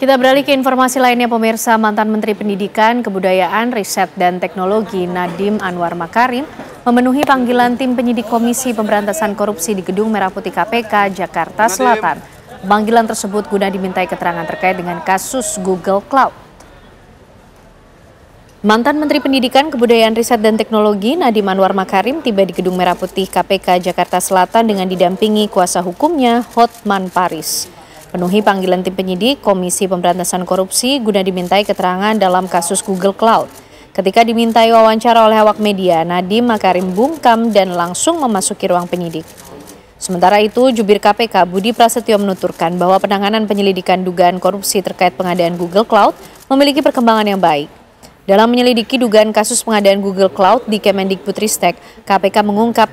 Kita beralih ke informasi lainnya, pemirsa. Mantan Menteri Pendidikan, Kebudayaan, Riset, dan Teknologi Nadiem Anwar Makarim memenuhi panggilan tim penyidik Komisi Pemberantasan Korupsi di Gedung Merah Putih KPK, Jakarta Selatan. Panggilan tersebut guna dimintai keterangan terkait dengan kasus Google Cloud. Mantan Menteri Pendidikan, Kebudayaan, Riset, dan Teknologi Nadiem Anwar Makarim tiba di Gedung Merah Putih KPK, Jakarta Selatan dengan didampingi kuasa hukumnya Hotman Paris. Penuhi panggilan tim penyidik Komisi Pemberantasan Korupsi guna dimintai keterangan dalam kasus Google Cloud. Ketika dimintai wawancara oleh awak media, Nadiem Makarim bungkam dan langsung memasuki ruang penyidik. Sementara itu, jubir KPK Budi Prasetyo menuturkan bahwa penanganan penyelidikan dugaan korupsi terkait pengadaan Google Cloud memiliki perkembangan yang baik. Dalam menyelidiki dugaan kasus pengadaan Google Cloud di Kemendikbudristek, KPK mengungkap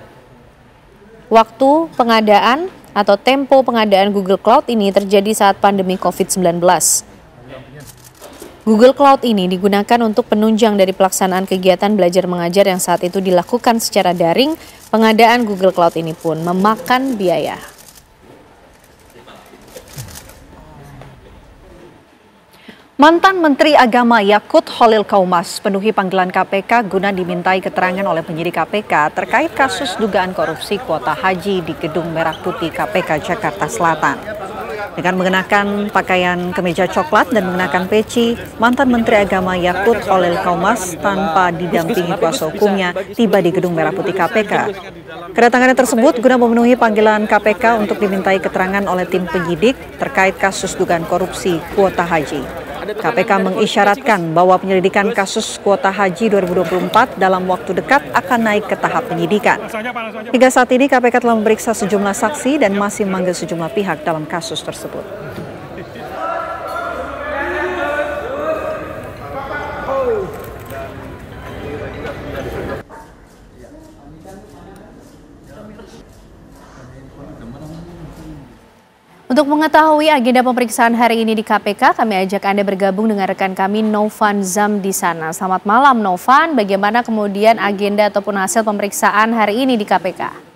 waktu pengadaan atau tempo pengadaan Google Cloud ini terjadi saat pandemi COVID-19. Google Cloud ini digunakan untuk penunjang dari pelaksanaan kegiatan belajar mengajar yang saat itu dilakukan secara daring. Pengadaan Google Cloud ini pun memakan biaya. Mantan Menteri Agama Yakut Khalil Qaumas penuhi panggilan KPK guna dimintai keterangan oleh penyidik KPK terkait kasus dugaan korupsi kuota haji di Gedung Merah Putih KPK Jakarta Selatan. Dengan mengenakan pakaian kemeja coklat dan mengenakan peci, mantan Menteri Agama Yakut Khalil Qaumas tanpa didampingi kuasa hukumnya tiba di Gedung Merah Putih KPK. Kedatangannya tersebut guna memenuhi panggilan KPK untuk dimintai keterangan oleh tim penyidik terkait kasus dugaan korupsi kuota haji. KPK mengisyaratkan bahwa penyelidikan kasus kuota haji 2024 dalam waktu dekat akan naik ke tahap penyidikan. Hingga saat ini KPK telah memeriksa sejumlah saksi dan masih memanggil sejumlah pihak dalam kasus tersebut. Untuk mengetahui agenda pemeriksaan hari ini di KPK, kami ajak Anda bergabung dengan rekan kami Novan Zam di sana. Selamat malam Novan, bagaimana kemudian agenda ataupun hasil pemeriksaan hari ini di KPK?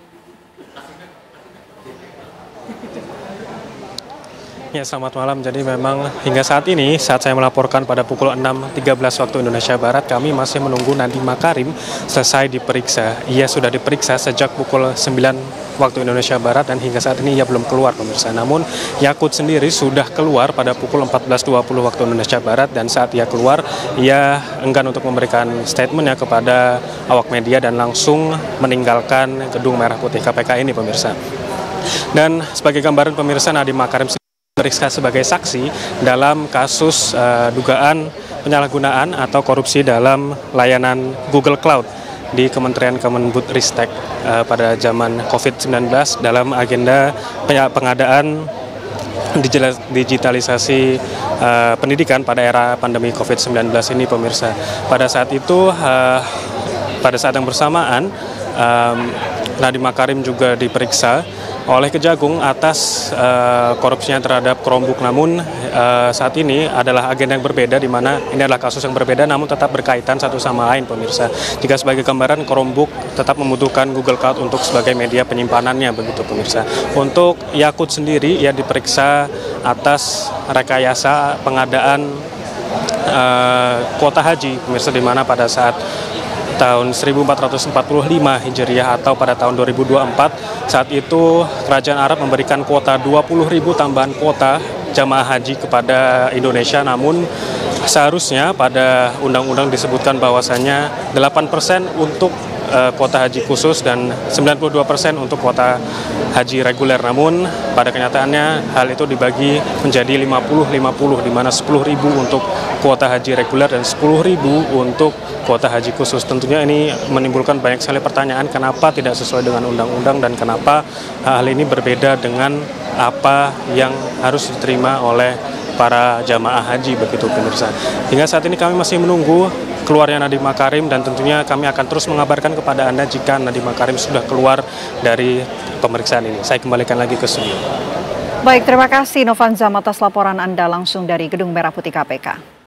Ya, selamat malam. Jadi memang hingga saat ini, saat saya melaporkan pada pukul 6.13 waktu Indonesia Barat, kami masih menunggu Nadiem Makarim selesai diperiksa. Ia sudah diperiksa sejak pukul 9 waktu Indonesia Barat dan hingga saat ini ia belum keluar, pemirsa. Namun Yakut sendiri sudah keluar pada pukul 14.20 waktu Indonesia Barat dan saat ia keluar, ia enggan untuk memberikan statementnya kepada awak media dan langsung meninggalkan Gedung Merah Putih KPK ini, pemirsa. Dan sebagai gambaran, pemirsa, Nadiem Makarim diperiksa sebagai saksi dalam kasus dugaan penyalahgunaan atau korupsi dalam layanan Google Cloud di Kementerian Kemendikbudristek pada zaman COVID-19 dalam agenda pengadaan digitalisasi pendidikan pada era pandemi COVID-19 ini, pemirsa. Pada saat itu, pada saat yang bersamaan, Nadiem Makarim juga diperiksa oleh Kejagung atas korupsinya terhadap Chromebook. Namun saat ini adalah agenda yang berbeda, di mana ini adalah kasus yang berbeda namun tetap berkaitan satu sama lain, pemirsa. Jika sebagai gambaran, Chromebook tetap membutuhkan Google Cloud untuk sebagai media penyimpanannya, begitu, pemirsa. Untuk Yakut sendiri, ia diperiksa atas rekayasa pengadaan kuota haji, pemirsa, di mana pada saat tahun 1445 Hijriah atau pada tahun 2024, saat itu Kerajaan Arab memberikan kuota 20.000 tambahan kuota jamaah haji kepada Indonesia. Namun seharusnya pada undang-undang disebutkan bahwasanya 8% untuk kuota haji khusus dan 92% untuk kuota haji reguler. Namun pada kenyataannya hal itu dibagi menjadi 50-50, di mana 10.000 untuk kuota haji reguler dan 10.000 untuk kuota haji khusus. Tentunya ini menimbulkan banyak sekali pertanyaan, kenapa tidak sesuai dengan undang-undang dan kenapa hal ini berbeda dengan apa yang harus diterima oleh para jamaah haji, begitu, pemirsa. Hingga saat ini kami masih menunggu keluarnya Nadiem Makarim dan tentunya kami akan terus mengabarkan kepada Anda jika Nadiem Makarim sudah keluar dari pemeriksaan ini. Saya kembalikan lagi ke studio. Baik, terima kasih Novan Zam atas laporan Anda langsung dari Gedung Merah Putih KPK.